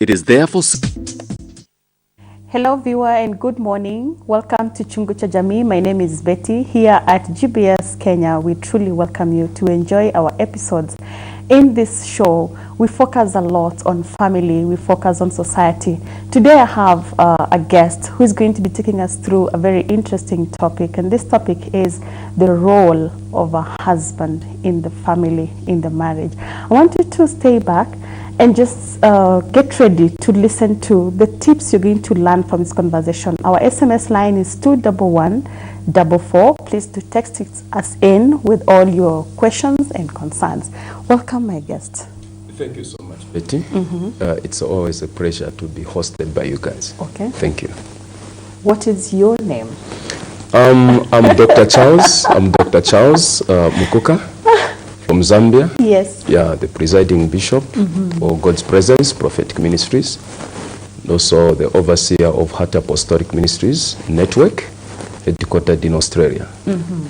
It is therefore... Hello viewer and good morning. Welcome to Chungu cha Jamii. My name is Betty. Here at GBS Kenya, we truly welcome you to enjoy our episodes. In this show, we focus a lot on family, we focus on society. Today I have a guest who is going to be taking us through a very interesting topic, and this topic is the role of a husband in the family, in the marriage. I want you to stay back and just get ready to listen to the tips you're going to learn from this conversation. Our SMS line is 21144. Please do text us in with all your questions and concerns. Welcome, my guest. Thank you so much, Betty. It's always a pleasure to be hosted by you guys. Okay. Thank you. What is your name? I'm Dr. Charles. I'm Dr. Charles Mukuka from Zambia. Yes. Yeah, the presiding bishop for God's Presence Prophetic Ministries, and also the overseer of Heart Apostolic Ministries Network, headquartered in Australia.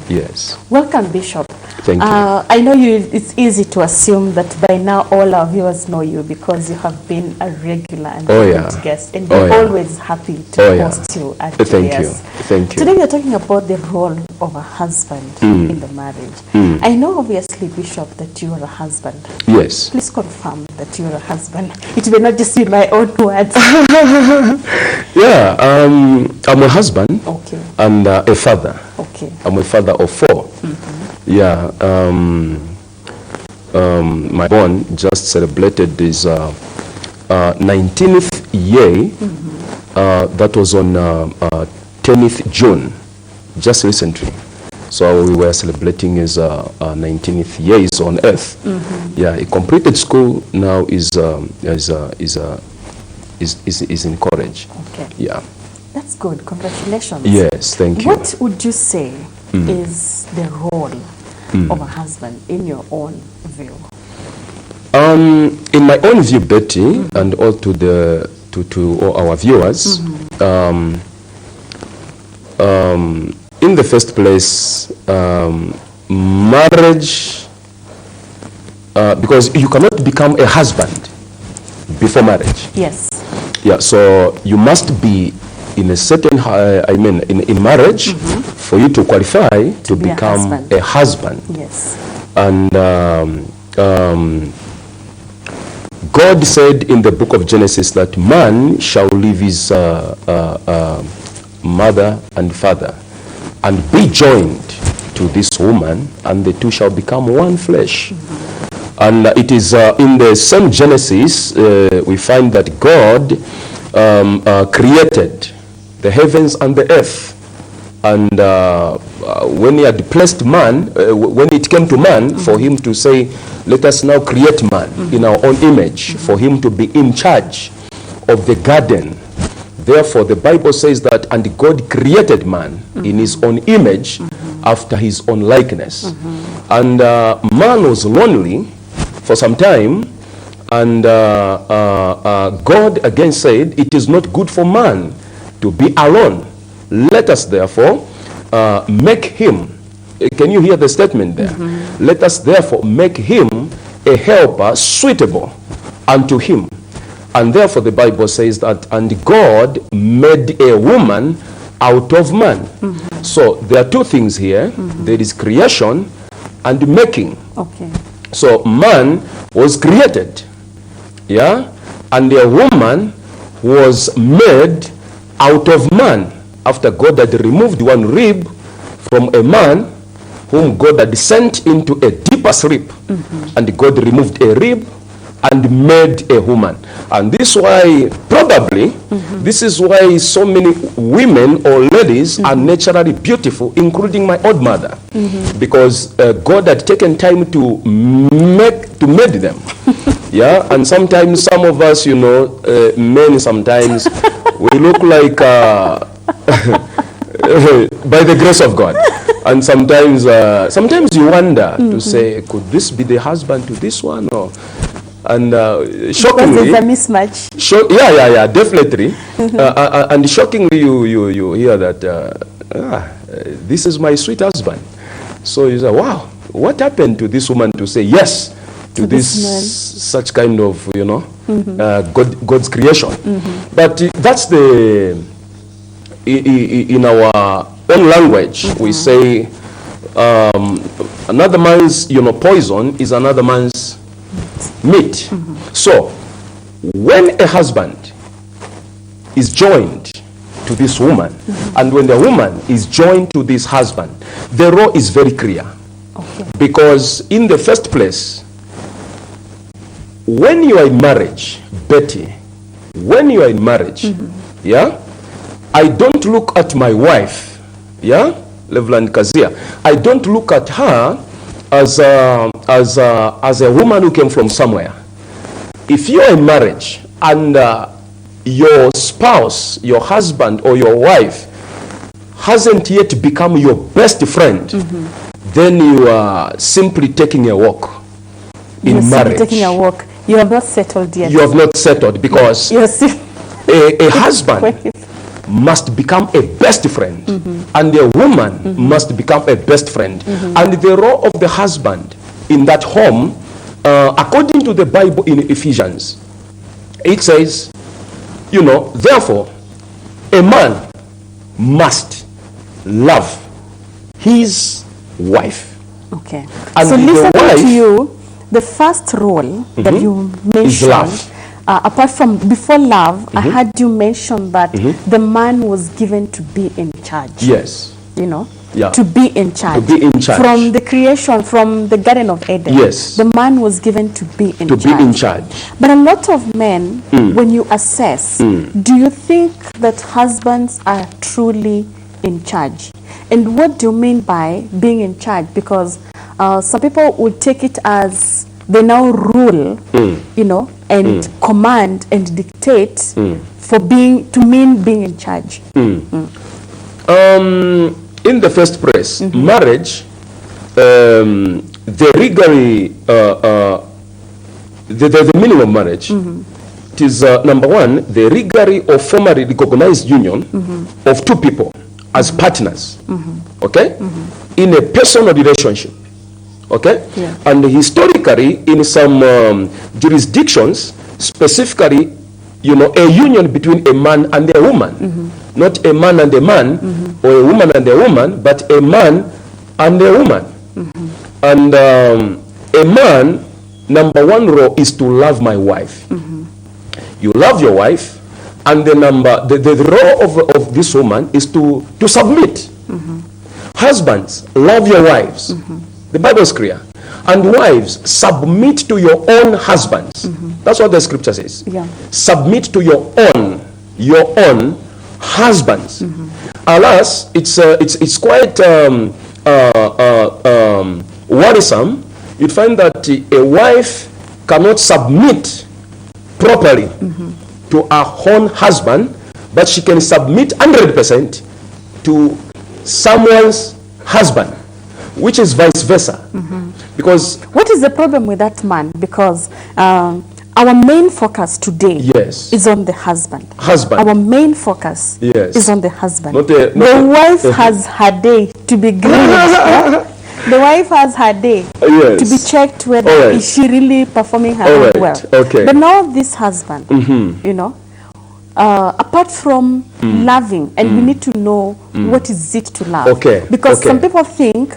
Yes. Welcome, Bishop. Thank you. I know it's easy to assume that by now all our viewers know you because you have been a regular and frequent guest, and we're always happy to host you at GBS. Thank you. Today we're talking about the role of a husband in the marriage. I know obviously, Bishop, that you are a husband. Yes. Please confirm that you are a husband. It may not just be my own words. Yeah, I'm a husband and a father. Okay. I'm a father of 4. Yeah, my born just celebrated this 19th year. That was on 10th June, just recently. So we were celebrating his 19th years on earth. Yeah, he completed school, now is in college. Okay. Yeah. That's good. Congratulations. Yes, thank you. What would you say is the role of a husband in your own view? In my own view, Betty, and all to all our viewers, in the first place, marriage, because you cannot become a husband before marriage. Yes. Yeah, so you must be in a certain, in marriage for you to qualify to become a husband. Yes. And God said in the book of Genesis that man shall leave his mother and father and be joined to this woman, and the two shall become one flesh. And it is in the same Genesis we find that God created the heavens and the earth. And when he had placed man, when it came to man, for him to say, let us now create man in our own image, for him to be in charge of the garden. Therefore, the Bible says that, and God created man in his own image, after his own likeness. And man was lonely for some time, and God again said, it is not good for man to be alone. Let us therefore make him, can you hear the statement there? Let us therefore make him a helper suitable unto him. And therefore the Bible says that, and God made a woman out of man. So there are two things here. There is creation and making. Okay. So man was created, yeah, and a woman was made out of man, after God had removed one rib from a man whom God had sent into a deeper sleep. And God removed a rib and made a woman. And this is why, probably, this is why so many women or ladies are naturally beautiful, including my old mother. Because God had taken time to make them. Yeah, and sometimes some of us, you know, men sometimes, we look like, by the grace of God. And sometimes you wonder to say, could this be the husband to this one? Or, and shockingly, because there's a mismatch. Yeah, definitely. And shockingly, you hear that this is my sweet husband. So you say, wow, what happened to this woman to say, yes, to this such kind of, you know, God's creation. But that's the, in our own language, we say another man's, you know, poison is another man's meat. So when a husband is joined to this woman, and when the woman is joined to this husband, the role is very clear. Okay. Because in the first place, when you are in marriage, Betty, when you are in marriage, yeah, I don't look at my wife, yeah, Reverend Kazia, I don't look at her as a woman who came from somewhere. If you are in marriage and your spouse, your husband or your wife hasn't yet become your best friend, then you are simply taking a walk in marriage. Taking a walk. You have not settled yet. You have not settled, because You're still a husband must become a best friend, and a woman must become a best friend. And the role of the husband in that home, according to the Bible in Ephesians, it says, you know, therefore, a man must love his wife. Okay. And So the listening wife to you, the first role that you mentioned, love. Apart from before love, I had you mention that the man was given to be in charge. Yes. You know, Yeah. to be in charge. To be in charge. From the creation, from the Garden of Eden. Yes. The man was given to be in To charge. be in charge. But a lot of men, when you assess, do you think that husbands are truly in charge? And what do you mean by being in charge? Because some people would take it as they now rule, you know, and command and dictate for being, to mean being in charge. In the first place, marriage, the meaning of marriage, it is number one, the legally or formally recognized union of two people as partners, okay, in a personal relationship, okay, and historically in some jurisdictions, specifically, you know, a union between a man and a woman, not a man and a man, or a woman and a woman, but a man and a woman. And a man, number one role is to love my wife. You love your wife, and the role of this woman is to submit. Husbands, love your wives. The Bible is clear. And wives, submit to your own husbands. That's what the scripture says. Yeah. Submit to your own husbands. Alas, it's quite worrisome. You'd find that a wife cannot submit properly to her own husband, but she can submit 100% to someone's husband, which is vice versa. Because what is the problem with that man? Because our main focus today is on the husband. Our main focus is on the husband. The wife has her day to be grieved. The wife has her day to be checked whether is she really performing her own well. But now this husband, you know, apart from loving, and we need to know what is it to love. Because some people think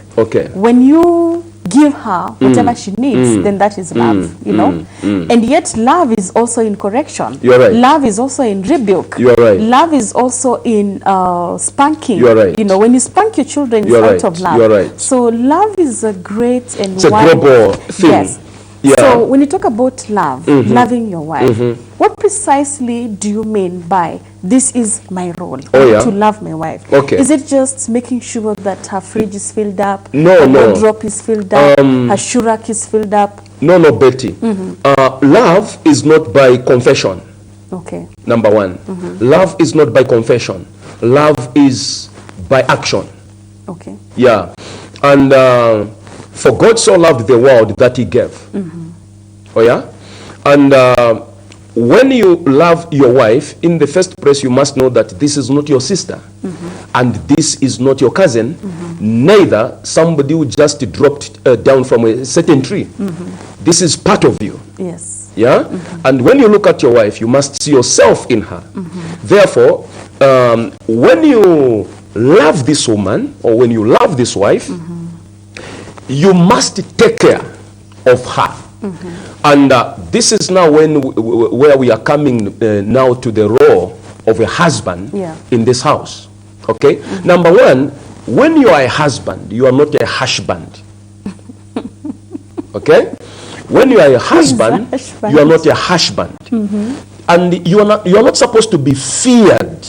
when you give her whatever she needs, then that is love, you know. And yet love is also in correction. Love is also in rebuke. Love is also in spanking. You know, when you spank your children, it's out of love. So love is a great and wide global thing. So when you talk about love, loving your wife, what precisely do you mean by this is my role, to love my wife? Is it just making sure that her fridge is filled up, her wardrobe is filled up, her shoe rack is filled up? No, Betty. Love is not by confession. Number one. Love is not by confession. Love is by action. Yeah. And for God so loved the world that he gave. And when you love your wife, in the first place, you must know that this is not your sister, and this is not your cousin, neither somebody who just dropped down from a certain tree. This is part of you. Yes. Yeah? And when you look at your wife, you must see yourself in her. Therefore, when you love this woman, or when you love this wife, you must take care of her. And this is now where we are coming now to the role of a husband in this house. Okay? Number one, when you are a husband, you are not a husband. Okay? When you are a husband, you are not a husband. And you are not supposed to be feared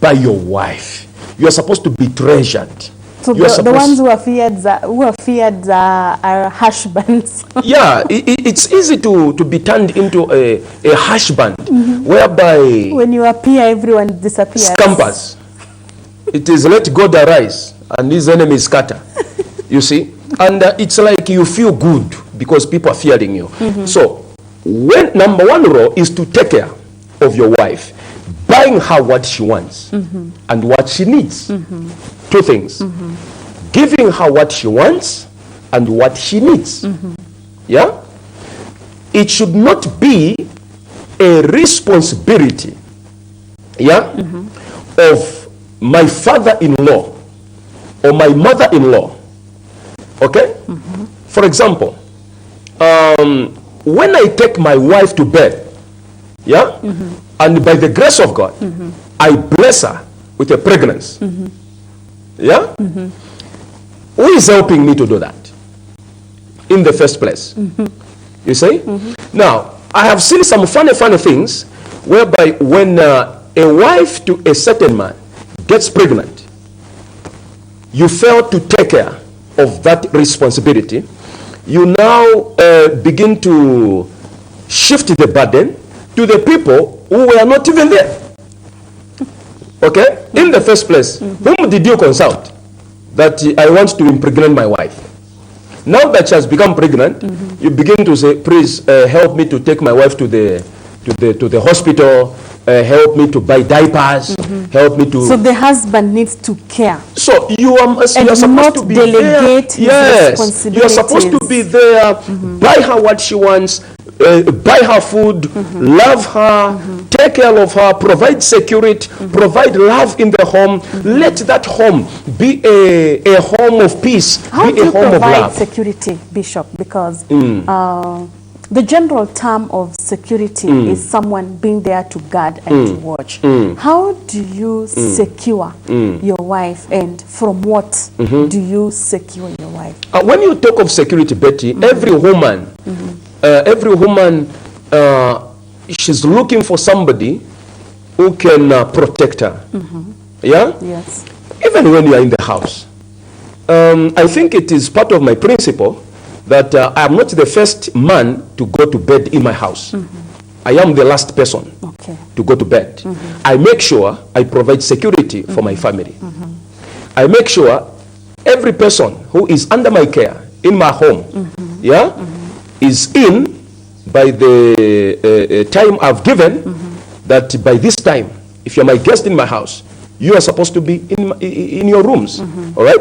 by your wife. You are supposed to be treasured. So the ones who are feared are husbands. Yeah, it's easy to be turned into a husband, whereby when you appear, everyone disappears. Scampers. It is let God arise and his enemies scatter. You see? And it's like you feel good because people are fearing you. So, number one role is to take care of your wife, buying her what she wants and what she needs. Two things. Giving her what she wants and what she needs. Yeah? It should not be a responsibility, of my father-in-law or my mother-in-law. Okay? For example, when I take my wife to bed, and by the grace of God, I bless her with a pregnancy. Who is helping me to do that in the first place? You see? Now, I have seen some funny things whereby when a wife to a certain man gets pregnant, you fail to take care of that responsibility. You now begin to shift the burden to the people who were not even there. Okay? In the first place, whom did you consult that I want to impregnate my wife? Now that she has become pregnant, you begin to say, please help me to take my wife to the hospital, help me to buy diapers, help me to... So the husband needs to care. So you are supposed to be delegate there. Yes, you are supposed to be there, buy her what she wants, buy her food, love her, take care of her, provide security, provide love in the home. Let that home be a home of peace, How be do a you home of provide love. security, Bishop? Because the general term of security is someone being there to guard and to watch. How do you secure your wife, and from what do you secure your wife? When you talk of security, Betty, every woman, she's looking for somebody who can protect her. Yeah? Yes. Even when you are in the house. I think it is part of my principle that I am not the first man to go to bed in my house. I am the last person to go to bed. I make sure I provide security for my family. I make sure every person who is under my care in my home is in by the time I've given, that by this time, if you're my guest in my house, you are supposed to be in your rooms. All right?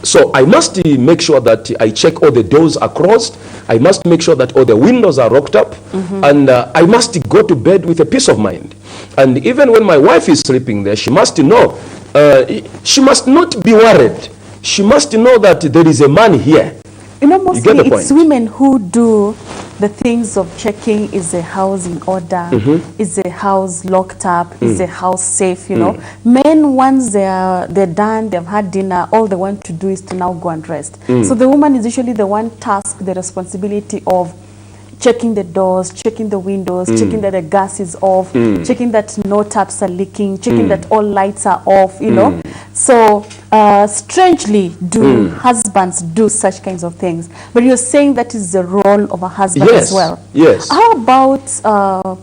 So I must make sure that I check all the doors are closed. I must make sure that all the windows are locked up. And I must go to bed with a peace of mind. And even when my wife is sleeping there, she must know, she must not be worried. She must know that there is a man here. You know, mostly it's women who do the things of checking, is the house in order, is the house locked up, is the house safe, you know. Men, once they're done, they've had dinner, all they want to do is to now go and rest. So the woman is usually the one tasked, the responsibility of checking the doors, checking the windows, checking that the gas is off, checking that no taps are leaking, checking that all lights are off, you know. So strangely do husbands do such kinds of things. But you're saying that is the role of a husband as well. Yes. How about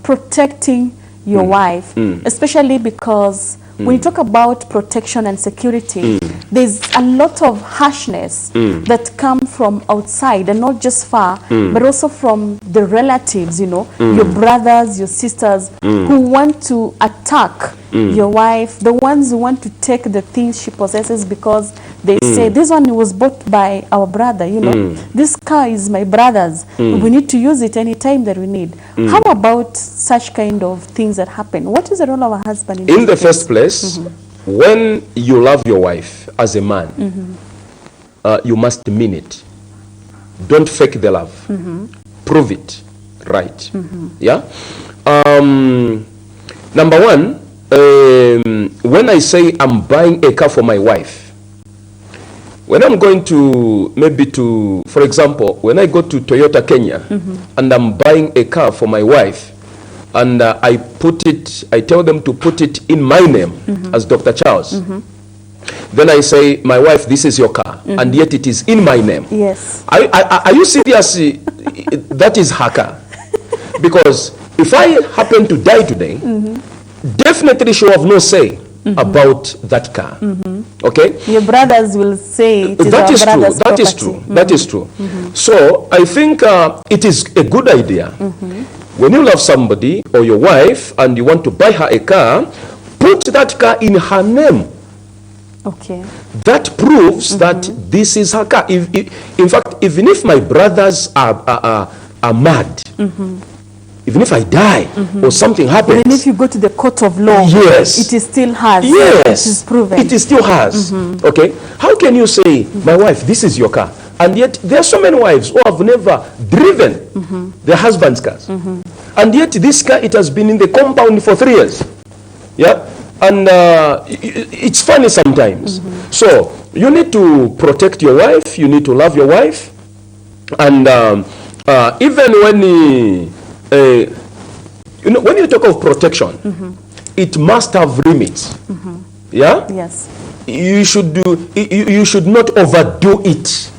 protecting your wife, especially because when you talk about protection and security, there's a lot of harshness that come from outside, and not just far, but also from the relatives, you know, your brothers, your sisters, who want to attack your wife, the ones who want to take the things she possesses because They say, this one was bought by our brother, you know. This car is my brother's. We need to use it anytime that we need. How about such kind of things that happen? What is the role of a husband in the first place? When you love your wife as a man, you must mean it. Don't fake the love. Prove it. Right. Yeah. Number one, when I say I'm buying a car for my wife, when I'm going to for example, when I go to Toyota Kenya and I'm buying a car for my wife, and I tell them to put it in my name as Dr. Charles. Then I say, my wife, this is your car, and yet it is in my name. Yes. Are you serious? That is her car. Because if I happen to die today, definitely she will have no say about that car. Okay? Your brothers will say it is that our is brother's true. That is property. true. That is true. So I think it is a good idea. When you love somebody or your wife and you want to buy her a car, put that car in her name. Okay. That proves that this is her car. In fact, even if my brothers are mad, even if I die or something happens, Even if you go to the court of law, yes, it is still hers. yes, It is proven. it is still hers. Okay, how can you say, my wife, this is your car, and yet there are so many wives who have never driven their husband's cars, and yet this car, it has been in the compound for 3 years. Yeah. And it's funny sometimes. So you need to protect your wife. You need to love your wife. And even when when you talk of protection, it must have limits. Yeah. Yes. You should not overdo it.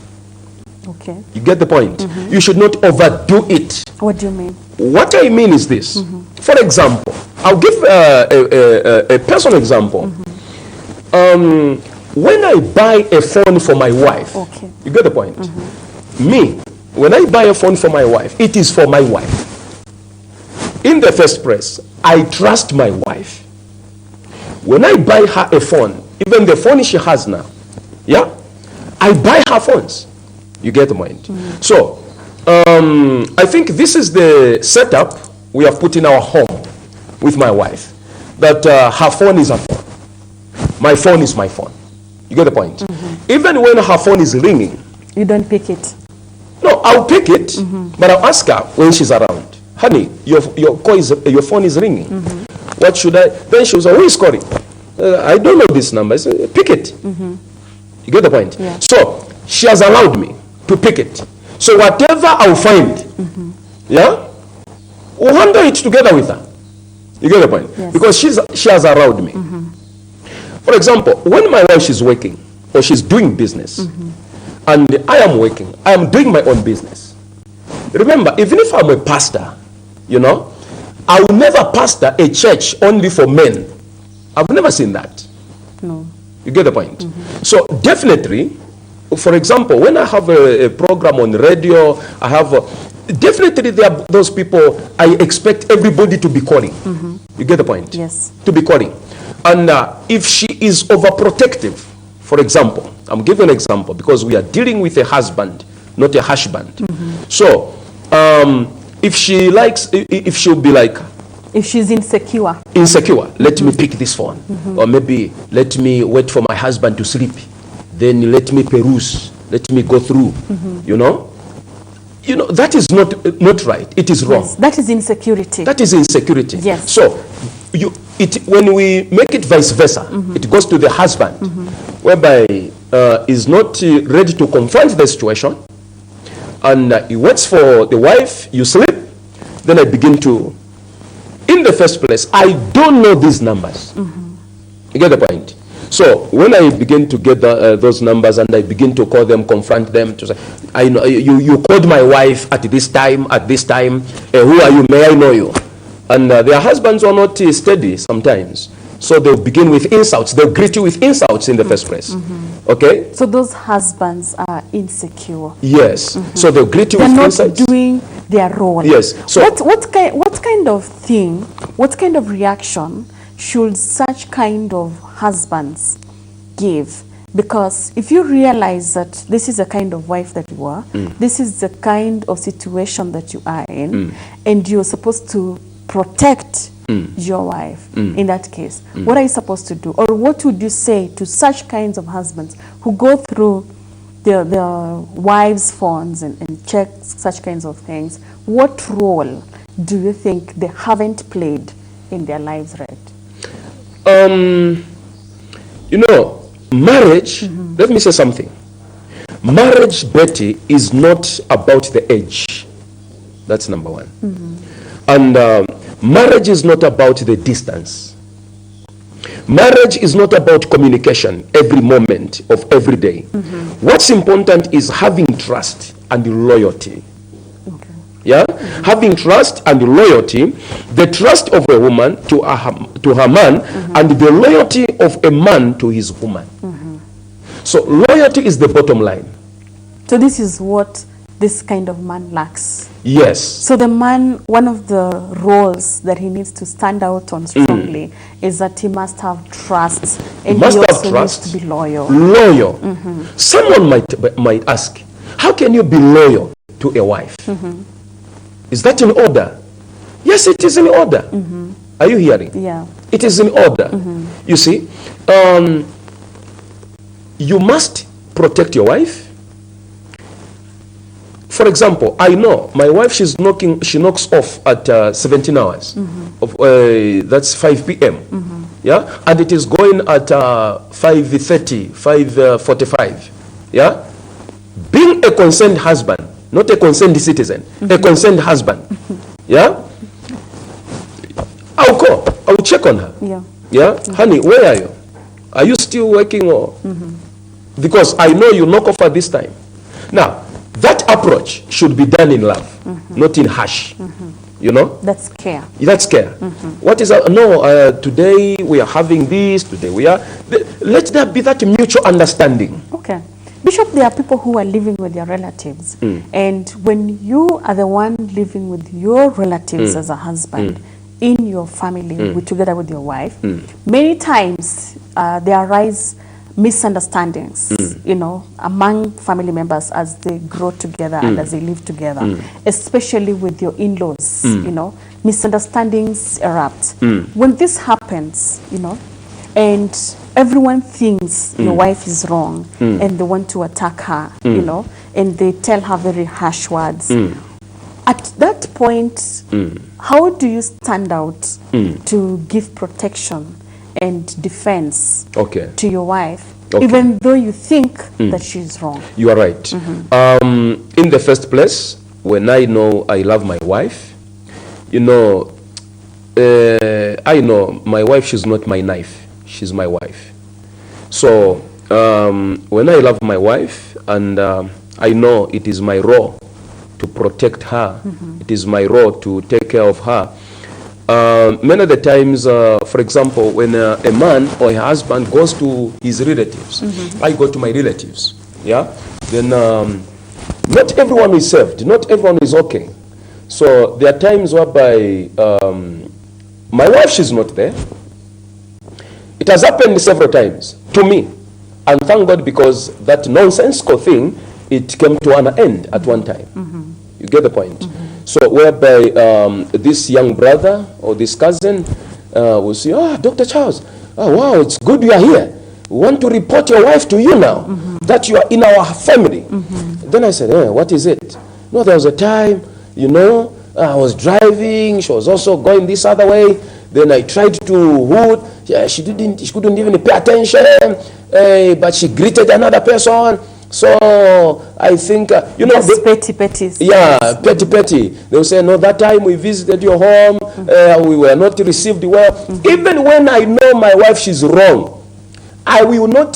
Okay. You get the point? You should not overdo it. What do you mean? What I mean is this. For example, I'll give a personal example. When I buy a phone for my wife, Okay. you get the point? Me, when I buy a phone for my wife, it is for my wife. In the first place, I trust my wife. When I buy her a phone, even the phone she has now, yeah, I buy her phones. You get the point? So, I think this is the setup we have put in our home with my wife. That her phone is her phone. My phone is my phone. You get the point? Even when her phone is ringing, You don't pick it. no, I'll pick it, but I'll ask her when she's around. Honey, your phone is ringing. What should I? Then she was like, who is calling? I don't know this number. I said, pick it. You get the point? Yeah. So she has allowed me to pick it. So whatever I'll find, yeah, we'll handle it together with her. You get the point? Yes. Because she has allowed me. For example, when my wife is working or she's doing business, and I am working, I am doing my own business. Remember, even if I'm a pastor, you know, I will never pastor a church only for men. I've never seen that. No. You get the point? So definitely, for example, when I have a program on radio, I have definitely there are those people I expect everybody to be calling. You get the point? Yes. To be calling. And if she is overprotective, for example, I'm giving an example because we are dealing with a husband, not a husband. So if she'll be like, If she's insecure. let me pick this phone, or maybe let me wait for my husband to sleep, then let me peruse, let me go through, you know, that is not right. It is wrong. Yes. That is insecurity. That is insecurity. Yes. So when we make it vice versa, it goes to the husband, whereby is not ready to confront the situation, and he waits for the wife. You sleep, then I begin to. In the first place, I don't know these numbers. You get the point? So when I begin to get those numbers and I begin to call them, confront them, to say, I know you called my wife at this time. Who are you? May I know you? And their husbands are not steady sometimes. So they'll begin with insults. They'll greet you with insults in the first place. Okay? So those husbands are insecure. Yes. So they'll greet you They're with not insults. doing their role. Yes. So what kind of reaction should such kind of husbands give Because if you realize that this is the kind of wife that you are, this is the kind of situation that you are in, and you're supposed to protect your wife, in that case, what are you supposed to do? Or what would you say to such kinds of husbands who go through their wives' phones and check such kinds of things? What role do you think they haven't played in their lives, right? You know, marriage, let me say something. Marriage, Betty, is not about the age. That's number one. And marriage is not about the distance. Marriage is not about communication every moment of every day. What's important is having trust and loyalty. Yeah, having trust and loyalty, the trust of a woman to her man, and the loyalty of a man to his woman. So loyalty is the bottom line. So this is what this kind of man lacks. Yes. So the man, one of the roles that he needs to stand out on strongly is that he must have trust, and he also needs to be loyal. Loyal. Someone might ask, how can you be loyal to a wife? Is that in order? Yes, it is in order. Are you hearing? Yeah. It is in order. You see, you must protect your wife. For example, I know my wife, she knocks off at 17 hours. That's 5 p.m. Yeah, and it is going at 5:30, 5:45. Yeah, being a concerned husband, not a concerned citizen, a concerned husband. Yeah, I'll call. I'll check on her. Yeah. Yeah, honey, where are you? Are you still working or? Because I know you knock off at this time. Now, that approach should be done in love, not in harsh. You know? That's care. That's care. What is that? No, today we are having this, today we are. Let there be that mutual understanding. Okay. Bishop, there are people who are living with their relatives. And when you are the one living with your relatives as a husband, in your family, together with your wife, many times there arise misunderstandings, you know, among family members as they grow together and as they live together, especially with your in-laws, you know, misunderstandings erupt. When this happens, you know, and everyone thinks your wife is wrong and they want to attack her, you know, and they tell her very harsh words. At that point, how do you stand out to give protection and defense to your wife, even though you think that she's wrong? You are right. In the first place, when I know I love my wife, you know, I know my wife, she's not my knife, she's my wife. So when I love my wife, and I know it is my role to protect her, it is my role to take care of her. Many of the times, for example, when a man or a husband goes to his relatives, I go to my relatives, yeah, then not everyone is saved, not everyone is okay. So there are times whereby my wife, she's not there. It has happened several times to me, and thank God, because that nonsensical thing, it came to an end at one time. You get the point? So whereby this young brother or this cousin will say, oh, Dr. Charles, oh, wow, it's good you are here. We want to report your wife to you now, that you are in our family. Then I said, what is it? No, there was a time, you know, I was driving, she was also going this other way. Then I tried to hood. Yeah, she couldn't even pay attention, but she greeted another person. So I think, you know, petty. Yeah, petty. They will say, no, that time we visited your home, we were not received well. Even when I know my wife, she's wrong, I will not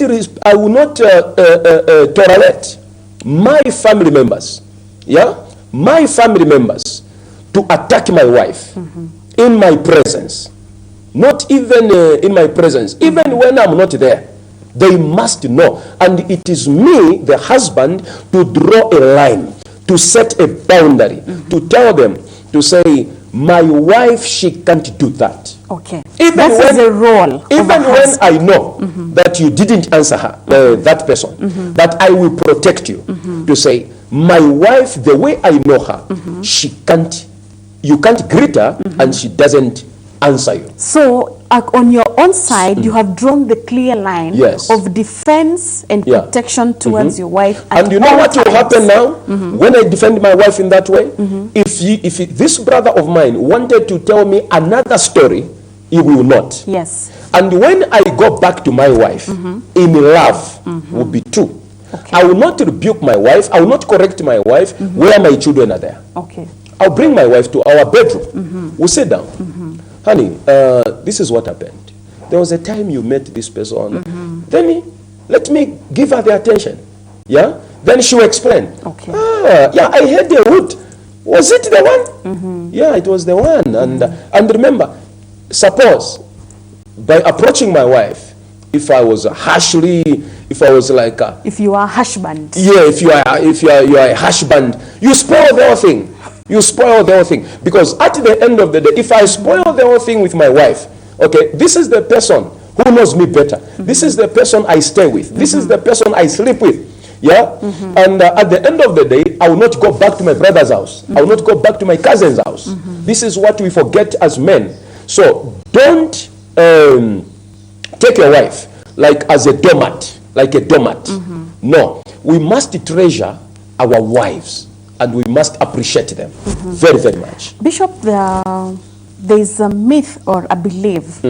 tolerate my family members, my family members to attack my wife in my presence. Not even in my presence, even when I'm not there. They must know. And it is me, the husband, to draw a line, to set a boundary, to tell them, to say, my wife, she can't do that. Okay. Even That is when, the role of even a when husband. I know that you didn't answer her, that person, that I will protect you to say, my wife, the way I know her, she can't, you can't greet her and she doesn't answer you. So on your own side, you have drawn the clear line Yes. of defense and Yeah. protection towards your wife. At And you know all what will times. happen now? When I defend my wife in that way, if this brother of mine wanted to tell me another story, he will not. Yes. And when I go back to my wife, in love, will be true. Okay. I will not rebuke my wife, I will not correct my wife where my children are there. Okay. I'll bring my wife to our bedroom. We'll sit down. Honey, this is what happened. There was a time you met this person. Then let me give her the attention. Yeah? Then she will explain. Okay. Ah, yeah, I heard the root. Was it the one? Yeah, it was the one. And remember, suppose by approaching my wife, if I was harshly, if I was like If you are husband. yeah, if you are a husband, you spoil the whole thing. You spoil the whole thing. Because at the end of the day, if I spoil the whole thing with my wife, okay, this is the person who knows me better. This is the person I stay with. This is the person I sleep with. Yeah? And at the end of the day, I will not go back to my brother's house. I will not go back to my cousin's house. This is what we forget as men. So don't take your wife like as a doormat, like a doormat. No, we must treasure our wives and we must appreciate them very, very much. Bishop, there is a myth or a belief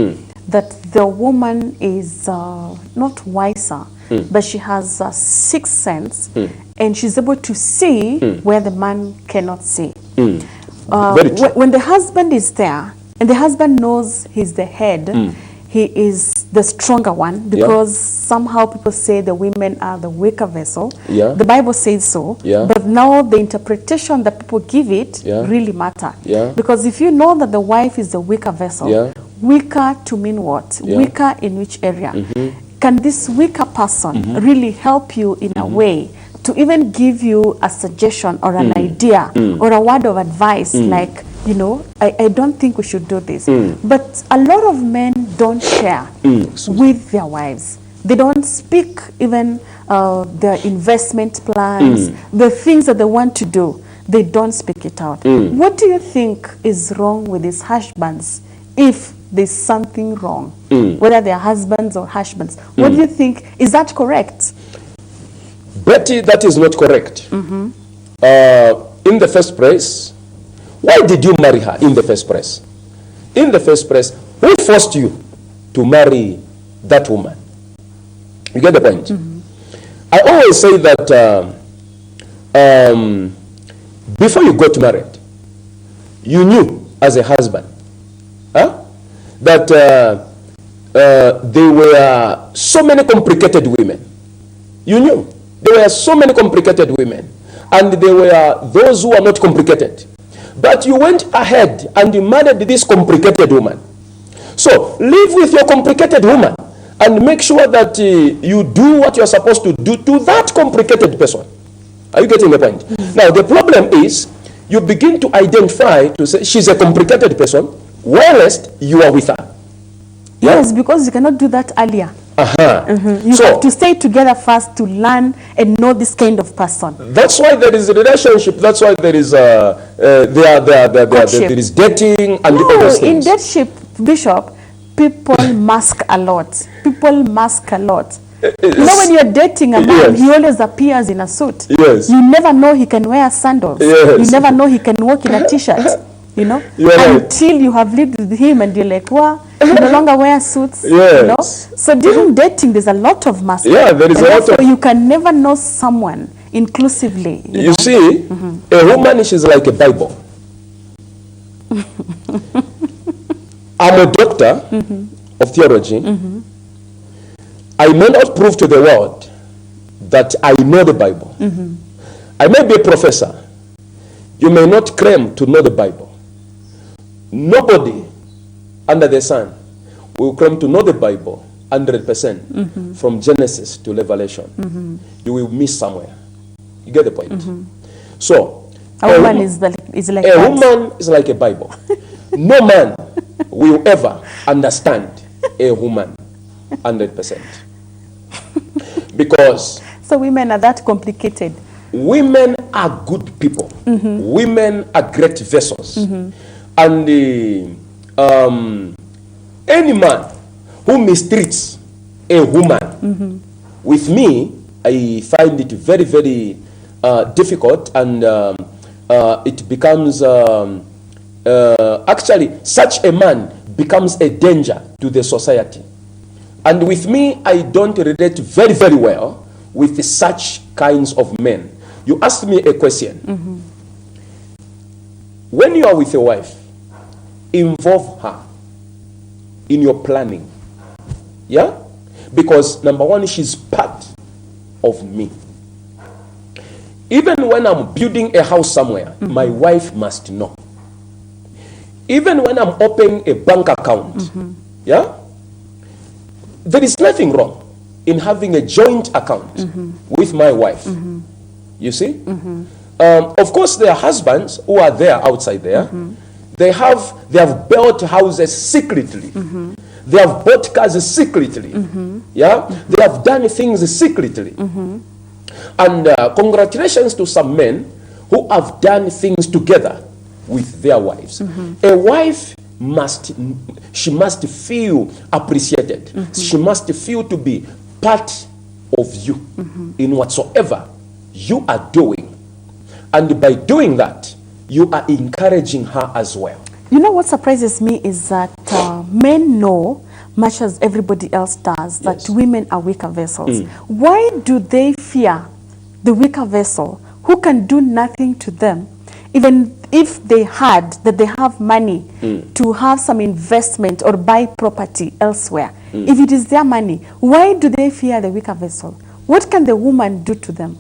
that the woman is not wiser, but she has a sixth sense and she's able to see where the man cannot see. Very true. When the husband is there and the husband knows he's the head, he is the stronger one, because somehow people say the women are the weaker vessel. Yeah. The Bible says so. Yeah. But now the interpretation that people give it really matter. Yeah. Because if you know that the wife is the weaker vessel, weaker to mean what? Weaker in which area? Can this weaker person really help you in a way to even give you a suggestion or an idea or a word of advice, like, you know, I don't think we should do this. But a lot of men don't share with their wives. They don't speak even their investment plans, the things that they want to do. They don't speak it out. What do you think is wrong with these husbands, if there's something wrong, whether they're husbands or husbands? What do you think? Is that correct? Betty, that is not correct. In the first place, why did you marry her in the first place? In the first place, who forced you to marry that woman? You get the point? I always say that before you got married, you knew as a husband that there were so many complicated women. You knew there were so many complicated women, and there were those who are not complicated. But you went ahead and you married this complicated woman. So live with your complicated woman and make sure that you do what you're supposed to do to that complicated person. Are you getting the point? Now the problem is, you begin to identify to say she's a complicated person, whilst you are with her. Yes, because you cannot do that earlier. You So have to stay together first to learn and know this kind of person. that's why there is a relationship. That's why there is there is dating and all those In things. dating, Bishop, people mask a lot. People mask a lot. You know, when you're dating a man, he always appears in a suit. Yes. You never know he can wear sandals. Yes. You never know he can walk in a t-shirt. You know, until you have lived with him and you're like, well, he no longer wear suits. You know, so during dating, there's a lot of masking. Yeah, there is a lot of. You can never know someone inclusively. You know? See, a woman is like a Bible. I'm a doctor of theology. I may not prove to the world that I know the Bible. I may be a professor. You may not claim to know the Bible. Nobody under the sun will claim to know the Bible 100% from Genesis to Revelation. You will miss somewhere. You get the point? So, A woman is like a that. woman is like a Bible. No man will ever understand a woman 100%. Because so women are that complicated. Women are good people. Women are great vessels. And any man who mistreats a woman, with me, I find it very, very difficult, and it becomes, actually, such a man becomes a danger to the society. And with me, I don't relate very, very well with such kinds of men. You asked me a question. When you are with your wife, involve her in your planning. Yeah? Because number one, she's part of me. Even when I'm building a house somewhere, my wife must know. Even when I'm opening a bank account, yeah? There is nothing wrong in having a joint account with my wife. You see? Of course, there are husbands who are there outside there. They have built houses secretly. They have bought cars secretly. Yeah? They have done things secretly. And congratulations to some men who have done things together with their wives. A wife must feel appreciated. She must feel to be part of you in whatsoever you are doing. And by doing that, you are encouraging her as well. You know what surprises me is that men know, much as everybody else does, that women are weaker vessels. Why do they fear the weaker vessel who can do nothing to them, even if they have money to have some investment or buy property elsewhere? If it is their money, why do they fear the weaker vessel? What can the woman do to them?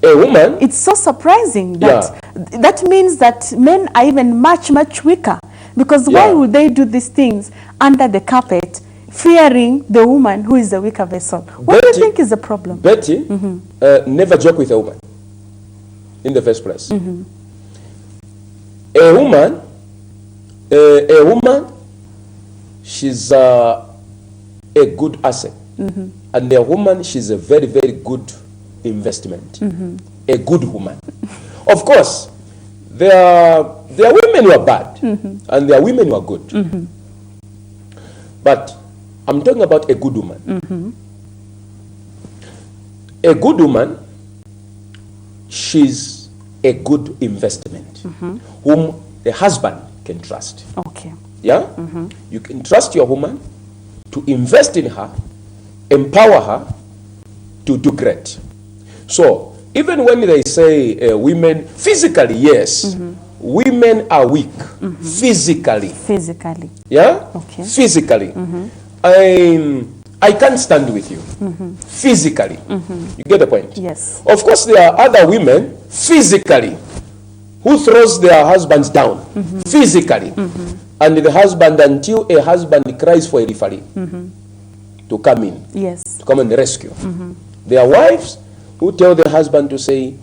A woman? It's so surprising that that means that men are even much, much weaker. Because why would they do these things under the carpet, fearing the woman who is the weaker vessel? What do you think is the problem? Betty, never joke with a woman in the first place. A woman, she's a good asset. And a woman, she's a very, very good investment. A good woman. Of course, there are women who are bad, and there are women who are good. But I'm talking about a good woman. A good woman, she's a good investment, whom the husband can trust. Okay. Yeah? You can trust your woman to invest in her, empower her to do great. So, even when they say women, physically, yes, women are weak, physically. Physically. Yeah? Okay. Physically. I can't stand with you. Physically. You get the point? Yes. Of course, there are other women, physically, who throws their husbands down, physically. And the husband, until a husband cries for a referee to come in, to come and rescue. There are wives who tell their husband to say,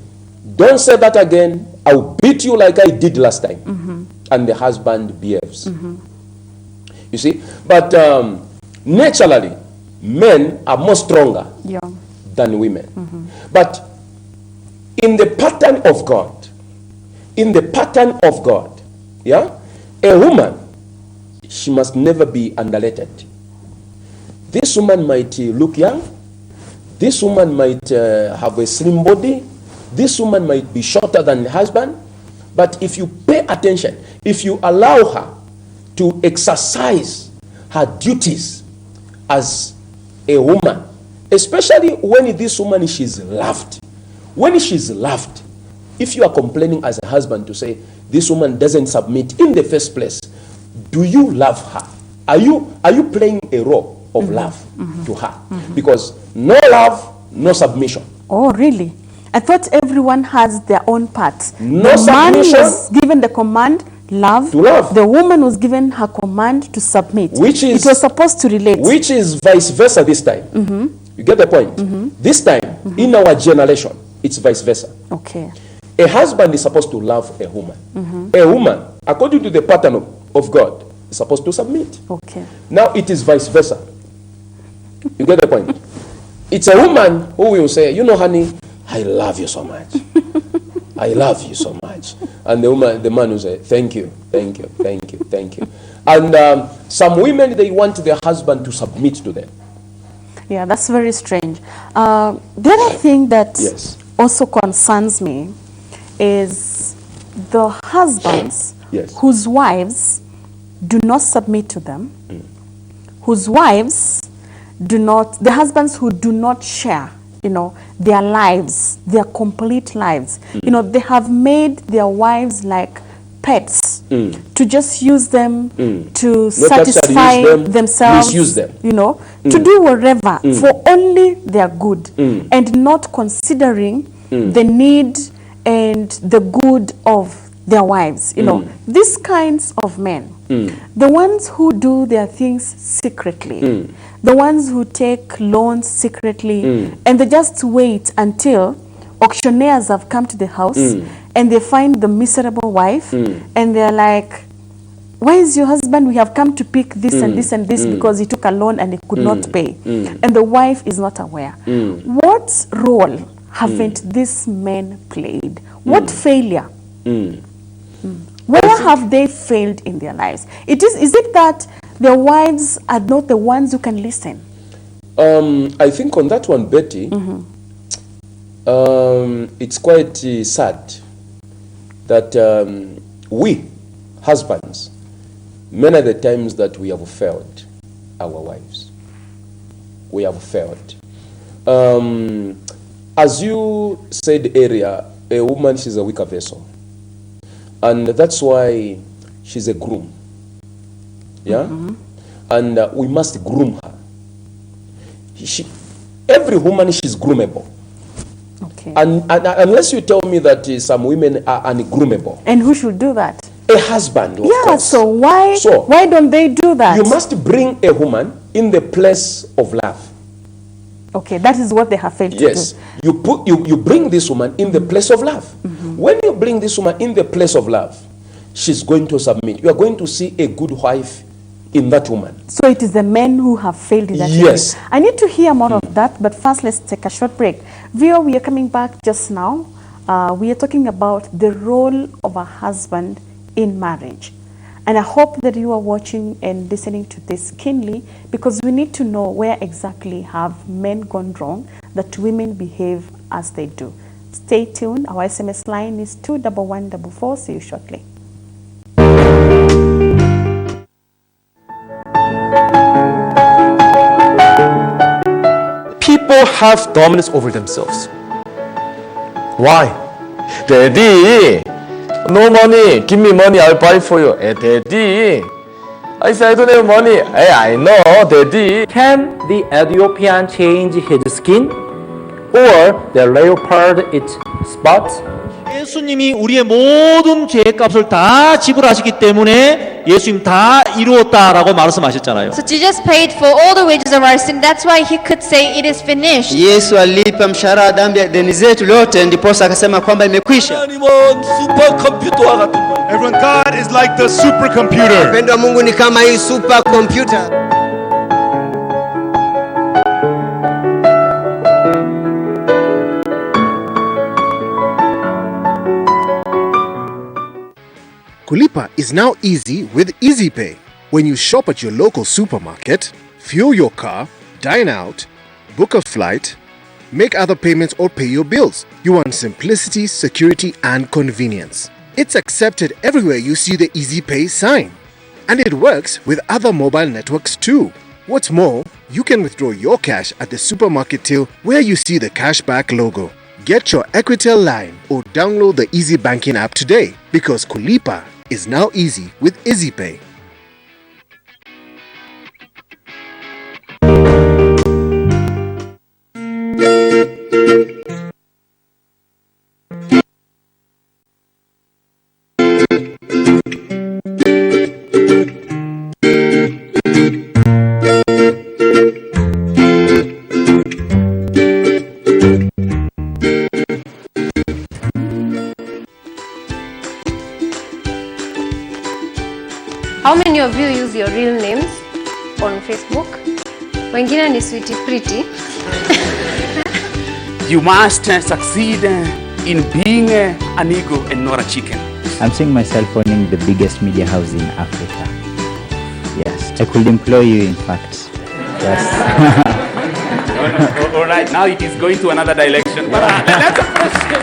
don't say that again, I'll beat you like I did last time. And the husband behaves. You see? But naturally, men are more stronger than women. But in the pattern of God, yeah, a woman, she must never be underrated. This woman might look young. This woman might have a slim body. This woman might be shorter than the husband. But if you pay attention, if you allow her to exercise her duties as a woman, especially when this woman, she's loved. When she's loved, if you are complaining as a husband to say, this woman doesn't submit in the first place, do you love her? Are you playing a role of love to her? Because no love, no submission. Oh, really? I thought everyone has their own part. No the man submission. was given the command, love. To love. The woman was given her command to submit. Which is, it was supposed to relate. Which is vice versa this time. You get the point? This time, in our generation, it's vice versa. Okay. A husband is supposed to love a woman. A woman, according to the pattern of God, is supposed to submit. Okay. Now it is vice versa. You get the point? It's a woman who will say, you know, honey, I love you so much. I love you so much. And the man will say, thank you, thank you, thank you, thank you. And some women, they want their husband to submit to them. Yeah, that's very strange. The other thing that Yes. also concerns me is the husbands Yes. whose wives do not submit to them, whose wives do not, the husbands who do not share, you know, their lives, their complete lives. You know, they have made their wives like pets to just use them to satisfy them, themselves, misuse them. you know, to do whatever for only their good and not considering the need and the good of their wives. You know, these kinds of men, the ones who do their things secretly, the ones who take loans secretly, and they just wait until auctioneers have come to the house and they find the miserable wife and they're like, why is your husband? We have come to pick this and this and this because he took a loan and he could not pay. And the wife is not aware. What role haven't these men played? What failure? Where have they failed in their lives? Is it that their wives are not the ones who can listen? I think on that one, Betty, it's quite sad that we, husbands, many of the times that we have failed our wives. We have failed. As you said earlier, a woman, she's a weaker vessel. And that's why she's a groom. Yeah? And we must groom her. Every woman, she's groomable. Okay. And unless you tell me that some women are ungroomable. And who should do that? A husband, of Yeah, course. so why don't they do that? You must bring a woman in the place of love. Okay, that is what they have failed to do. You bring this woman in the place of love. When you bring this woman in the place of love, she's going to submit. You are going to see a good wife in that woman. So it is the men who have failed in that Yes. area. I need to hear more of that, but first let's take a short break. Vio, we are coming back just now. We are talking about the role of a husband in marriage. And I hope that you are watching and listening to this keenly, because we need to know where exactly have men gone wrong that women behave as they do. Stay tuned. Our SMS line is 21144. See you shortly. People have dominance over themselves. Why? Daddy, no money. Give me money. I'll buy for you. Hey, Daddy. I said I don't have money. Hey, I know, Daddy. Can the Ethiopian change his skin? Or the leopard its spots? 예수님이 우리의 모든 죄의 값을 다 지불하시기 때문에 예수님 다 이루었다라고 말씀하셨잖아요. So Jesus paid for all the wages of our sin. That's why he could say it is finished. Yesu alipa mshahara wa dhambi ya deni zetu lote, ndiposa akasema kwamba imekwisha. Everyone, God is like the supercomputer. Upendo wa Mungu ni kama hii supercomputer. Kulipa is now easy with EasyPay. When you shop at your local supermarket, fuel your car, dine out, book a flight, make other payments or pay your bills, you want simplicity, security and convenience. It's accepted everywhere you see the EasyPay sign. And it works with other mobile networks too. What's more, you can withdraw your cash at the supermarket till where you see the cashback logo. Get your Equitel line or download the Easy Banking app today, because Kulipa is now easy with EasyPay. Facebook. Wengine ni sweetie pretty. You must succeed in being an eagle and not a chicken. I'm seeing myself owning the biggest media house in Africa. Yes, I could employ you, in fact. Yes. All right, now it is going to another direction. But that's a question.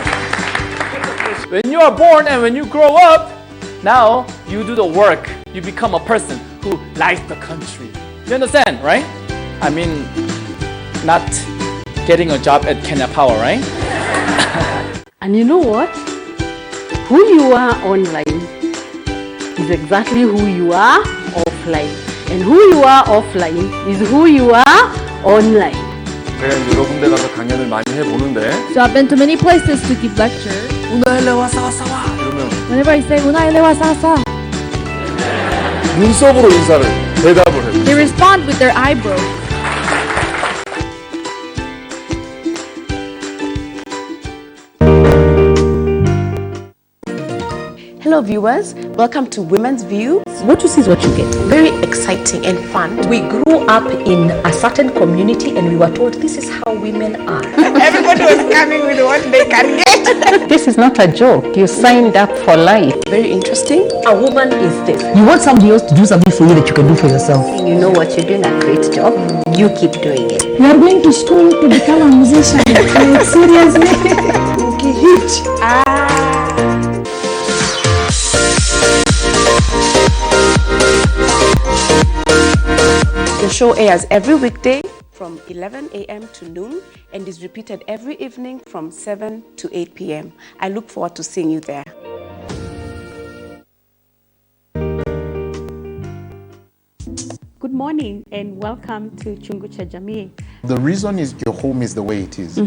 When you are born and when you grow up, now you do the work. You become a person who likes the country. You understand, right? I mean, not getting a job at Kenya Power, right? And you know what? Who you are online is exactly who you are offline. And who you are offline is who you are online. 제가 여러 군데 가서 강연을 많이 해보는데 So I've been to many places to give lecture. 이러면 Whenever I say "Unaelewa 눈썹으로 인사를 대답을 해요. they respond with their eyebrows. Hello viewers, welcome to Women's View. What you see is what you get. Very exciting and fun. We grew up in a certain community and we were told this is how women are. Everybody was coming with what they can get. This is not a joke. You signed up for life. Very interesting. A woman is this. You want somebody else to do something for you that you can do for yourself. You know what, you're doing a great job. You keep doing it. You are going to school to become a musician. Like, seriously? Okay, huge. The show airs every weekday from 11 a.m. to noon and is repeated every evening from 7 to 8 p.m. I look forward to seeing you there. Good morning and welcome to Chungu cha Jamii. The reason is your home is the way it is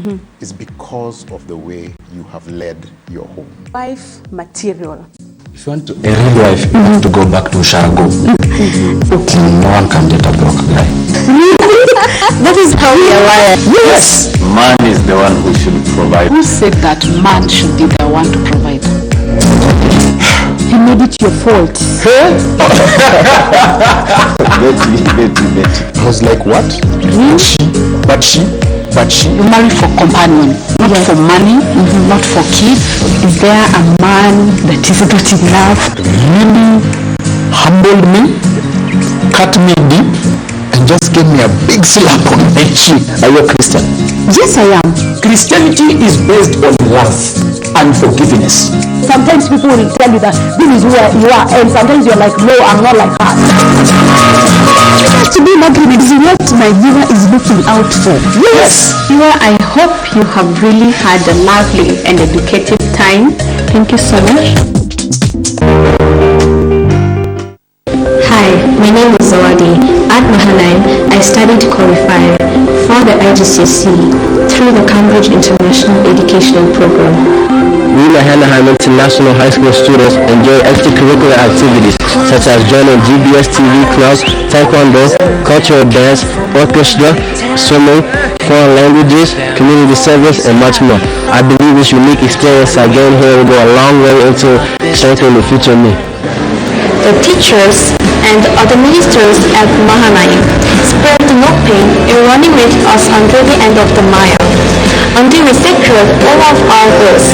because of the way you have led your home. Wife material. If you want to a real wife, you have to go back to Shango. No one can date a broke guy. That is how we are wired. Yes! Man is the one who should provide. Who said that man should be the one to provide? You made it your fault. Betty. I was like, what? But she. You marry for companion, not for money, not for kids. Is there a man that is good enough? Really humbled me, cut me deep, and just gave me a big slap on my cheek. Are you a Christian? Yes, I am. Christianity is based on love and forgiveness. Sometimes people will tell you that this is who you are, and sometimes you're like, no, I'm not like her. To be in agreement is what my viewer is looking out for. Yes! Viewer, I hope you have really had a lovely and educative time. Thank you so much. Hi, my name is Zawadi. At Mahanaim, I studied qualifier for the IGCSE through the Cambridge International Educational Program. We Mahanaim International High School students enjoy extracurricular activities such as joining GBS TV clubs, taekwondo, cultural dance, orchestra, swimming, foreign languages, community service, and much more. I believe this unique experience I gained here will go a long way into strengthening the future me. The teachers and other ministers at Mahanaim spared no pain in running with us until the end of the mile, until we secured all of our goals.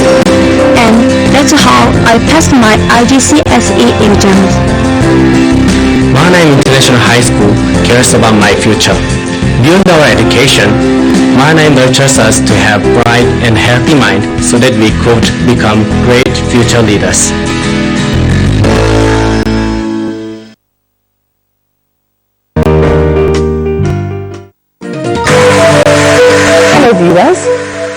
And that's how I passed my IGCSE exams. Mahanaim International High School cares about my future. Beyond our education, Mahanaim nurtures us to have bright and healthy mind so that we could become great future leaders. Hello viewers,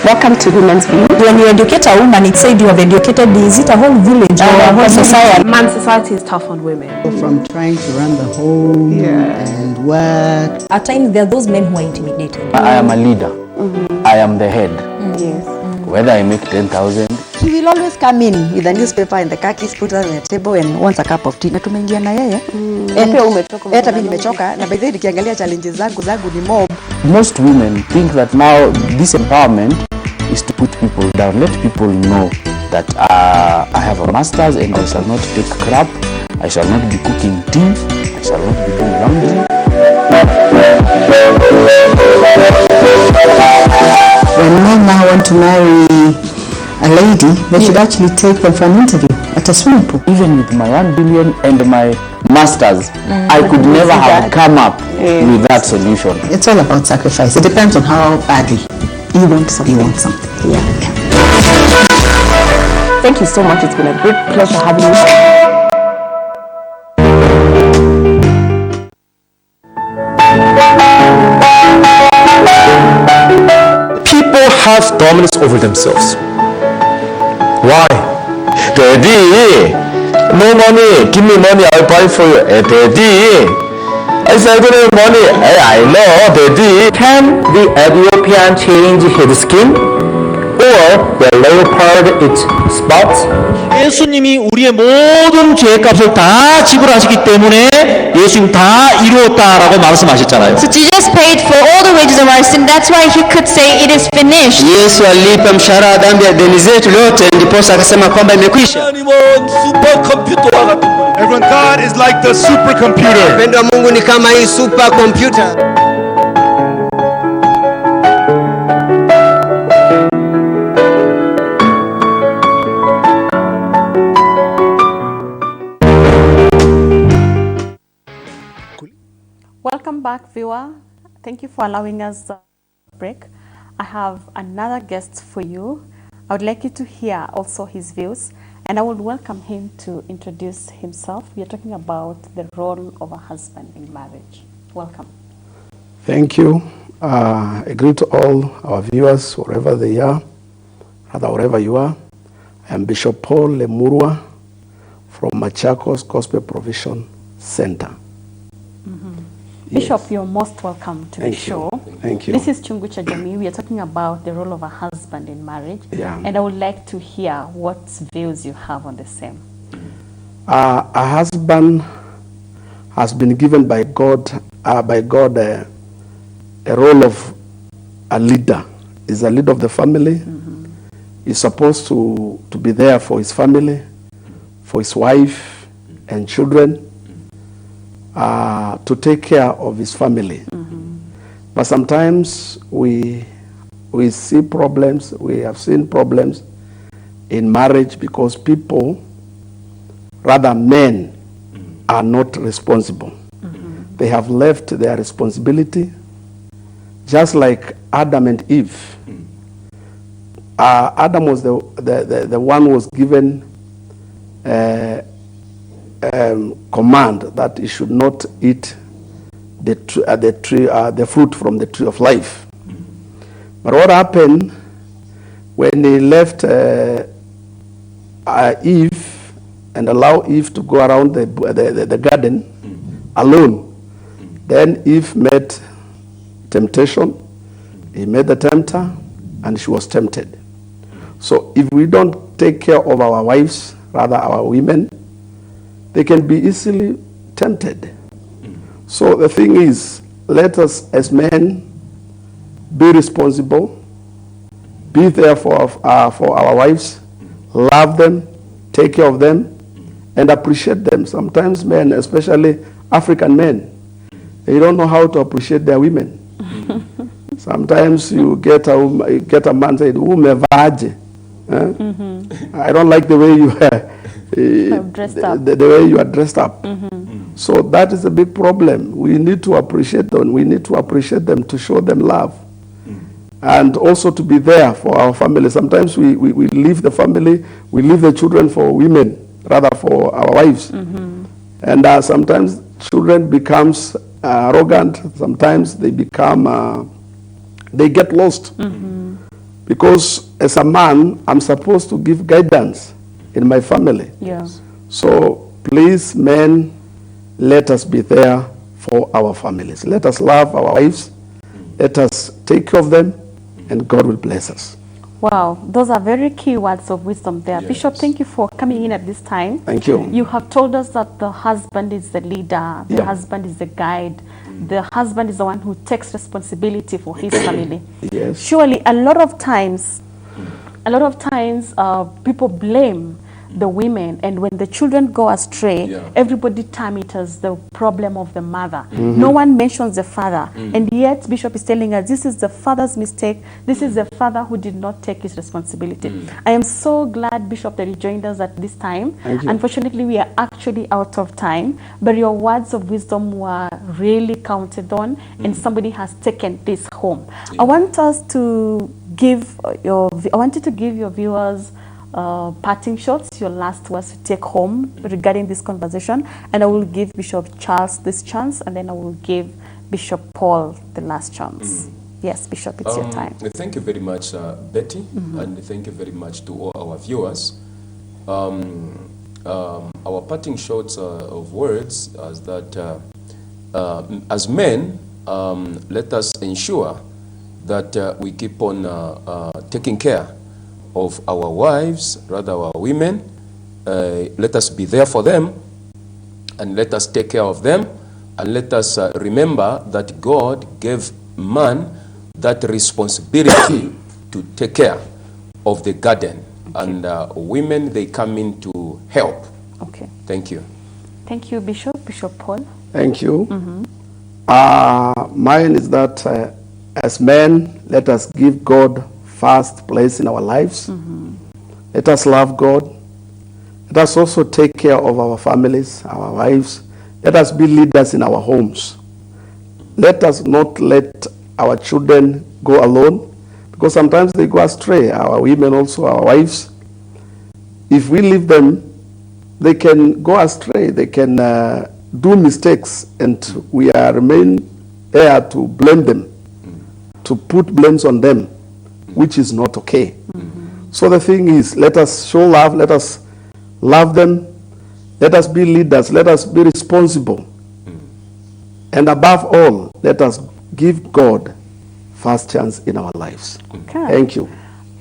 welcome to Women's View. When you educate a woman, it said you have educated, is it a whole village or a whole society? Man, society is tough on women. From trying to run the home and work. At times, there are those men who are intimidated. I am a leader. I am the head. Yes. Whether I make 10,000. He will always come in with a newspaper and the khakis, put it on the table and wants a cup of tea. Na tumeingia na yeye. Hata mimi nimechoka na by the way nikiangalia challenges zangu ni mob. Most women think that now this empowerment is to put people down. Let people know that I have a master's and I shall not take crap. I shall not be cooking tea. I shall not be doing laundry. to marry a lady, they should actually take them for an interview at a swimming pool. Even with my 1 billion and my masters, I could never have come up with that solution. It's all about sacrifice. It depends on how badly you want something. Yeah. Thank you so much. It's been a great pleasure having you. People have dominance over themselves. Why? Daddy, no money. Give me money, I'll buy for you. Daddy, I said I don't have money. I know, Daddy. Can the Ethiopian change his skin? Or the leopard its spots? 예수님이 우리의 모든 죄값을 다 지불하시기 때문에 예수님 다 이루었다라고 말씀하셨잖아요. So Jesus paid for all the wages of our sin. That's why he could say it is finished. Yesu alipa mshahara wa dhambi ya deni zetu lote, ndiposa akasema kwamba imekwisha. Everyone, God is like the supercomputer. Upendo wa Mungu ni kama hii supercomputer. Welcome back, viewer. Thank you for allowing us a break. I have another guest for you. I would like you to hear also his views, and I would welcome him to introduce himself. We are talking about the role of a husband in marriage. Welcome. Thank you. I greet all our viewers, wherever they are, rather wherever you are. I am Bishop Paul Lemurwa from Machakos Gospel Provision Center. Bishop, you're most welcome to the show. Thank you. This is Chungu cha Jamii. We are talking about the role of a husband in marriage. Yeah. And I would like to hear what views you have on the same. A husband has been given by God a role of a leader. He's a leader of the family. He's supposed to be there for his family, for his wife and children. To take care of his family. But sometimes we see problems, we have seen problems in marriage because people, rather men, are not responsible. They have left their responsibility, just like Adam and Eve. Adam was the one who was given command that he should not eat the fruit from the tree of life. But what happened when he left Eve and allowed Eve to go around the garden alone? Then Eve met temptation. He met the tempter, and she was tempted. So if we don't take care of our wives, rather our women, they can be easily tempted. So the thing is, let us as men be responsible, be there for our wives, love them, take care of them, and appreciate them. Sometimes men, especially African men, they don't know how to appreciate their women. Sometimes you get a man saying, "Umevaje?" I don't like the way you dressed up. The way you are dressed up. So that is a big problem. We need to appreciate them. We need to appreciate them, to show them love, and also to be there for our family. Sometimes we leave the family, we leave the children for women, rather for our wives. And sometimes children becomes arrogant. Sometimes they become, they get lost. Because as a man, I'm supposed to give guidance in my family. Yes. So please, men, let us be there for our families. Let us love our wives. Let us take care of them, and God will bless us. Wow, those are very key words of wisdom there. Yes. Bishop, thank you for coming in at this time. Thank you. You have told us that the husband is the leader, the husband is the guide, the husband is the one who takes responsibility for his family. Yes. Surely, a lot of times, people blame the women, and when the children go astray, everybody term it as the problem of the mother. No one mentions the father, and yet Bishop is telling us this is the father's mistake. This is the father who did not take his responsibility. I am so glad, Bishop, that you joined us at this time. Thank you. Unfortunately, we are actually out of time, but your words of wisdom were really counted on, and somebody has taken this home. I want us to give I want you to give your viewers parting shots, your last words to take home regarding this conversation, and I will give Bishop Charles this chance, and then I will give Bishop Paul the last chance. Yes, Bishop, it's your time. Thank you very much, Betty, and thank you very much to all our viewers. Our parting shots of words is that as men, let us ensure that we keep on taking care of our wives, rather our women. Let us be there for them, and let us take care of them, and let us remember that God gave man that responsibility to take care of the garden, and women, they come in to help. Okay. Thank you. Thank you, Bishop. Bishop Paul. Thank you. Mine is that as men, let us give God first place in our lives. Let us love God. Let us also take care of our families, our wives. Let us be leaders in our homes. Let us not let our children go alone, because sometimes they go astray, our women also, our wives. If we leave them, they can go astray, they can do mistakes, and we remain there to blame them, to put blames on them, which is not okay. So the thing is, let us show love, let us love them, let us be leaders, let us be responsible. And above all, let us give God first chance in our lives. Okay. Thank you.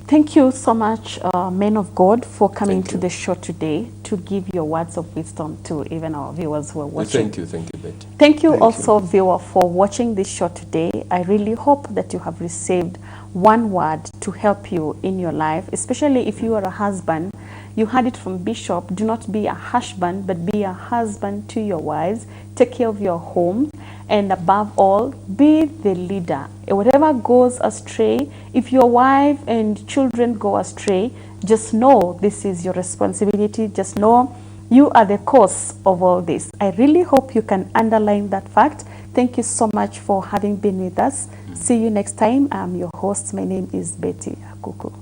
Thank you so much, men of God, for coming to the show today to give your words of wisdom to even our viewers who are watching. Thank you, Betty. Thank you also, viewer, for watching this show today. I really hope that you have received one word to help you in your life, especially if you are a husband. You heard it from Bishop. Do not be a husband, but be a husband to your wives. Take care of your home. And above all, be the leader. Whatever goes astray, if your wife and children go astray, just know this is your responsibility. Just know you are the cause of all this. I really hope you can underline that fact. Thank you so much for having been with us. See you next time. I'm your host. My name is Betty Akuku.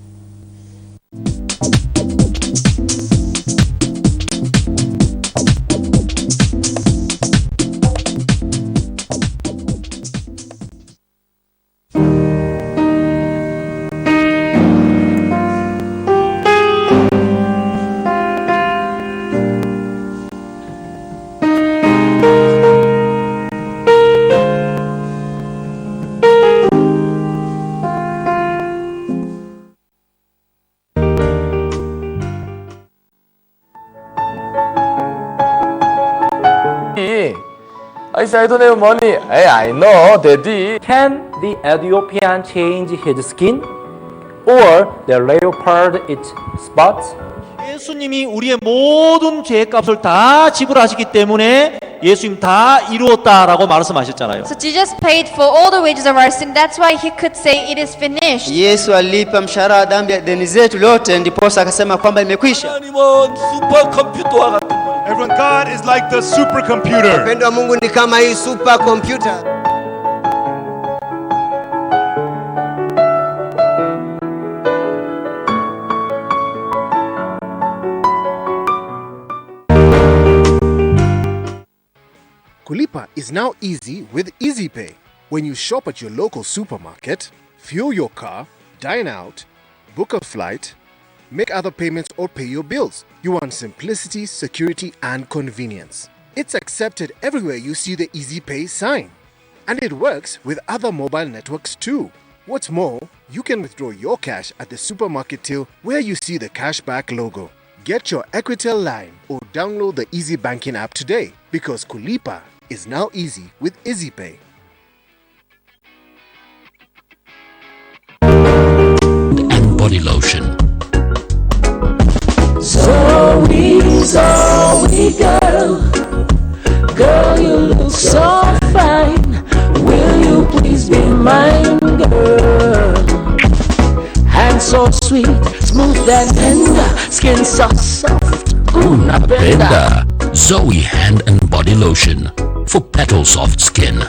I said, I don't have money. Hey, I know, Daddy. Can the Ethiopian change his skin? Or the leopard its spots? 예수님이 우리의 모든 죄값을 다 지불하시기 때문에 예수님 다 이루었다라고 말씀하셨잖아요. So Jesus paid for all the wages of our sin. That's why he could say it is finished. Yesu alipa mshahara wa dhambi deni zetu lote, ndiposa akasema kwamba imekwisha. 하나님은 슈퍼컴퓨터와 같은 Everyone, God is like the supercomputer. Upendo wa Mungu ni kama hii supercomputer. Kulipa is now easy with EasyPay. When you shop at your local supermarket, fuel your car, dine out, book a flight, make other payments or pay your bills, you want simplicity, security and convenience. It's accepted everywhere you see the EasyPay sign. And it works with other mobile networks too. What's more, you can withdraw your cash at the supermarket till where you see the cashback logo. Get your Equitel line or download the Easy Banking app today, because Kulipa is now easy with EasyPay. And body lotion. So Zoe girl, girl you look so fine. Will you please be mine, girl? Hands so sweet, smooth and tender, skin so soft, ooh, napenda. Zoe Hand and Body Lotion for petal soft skin.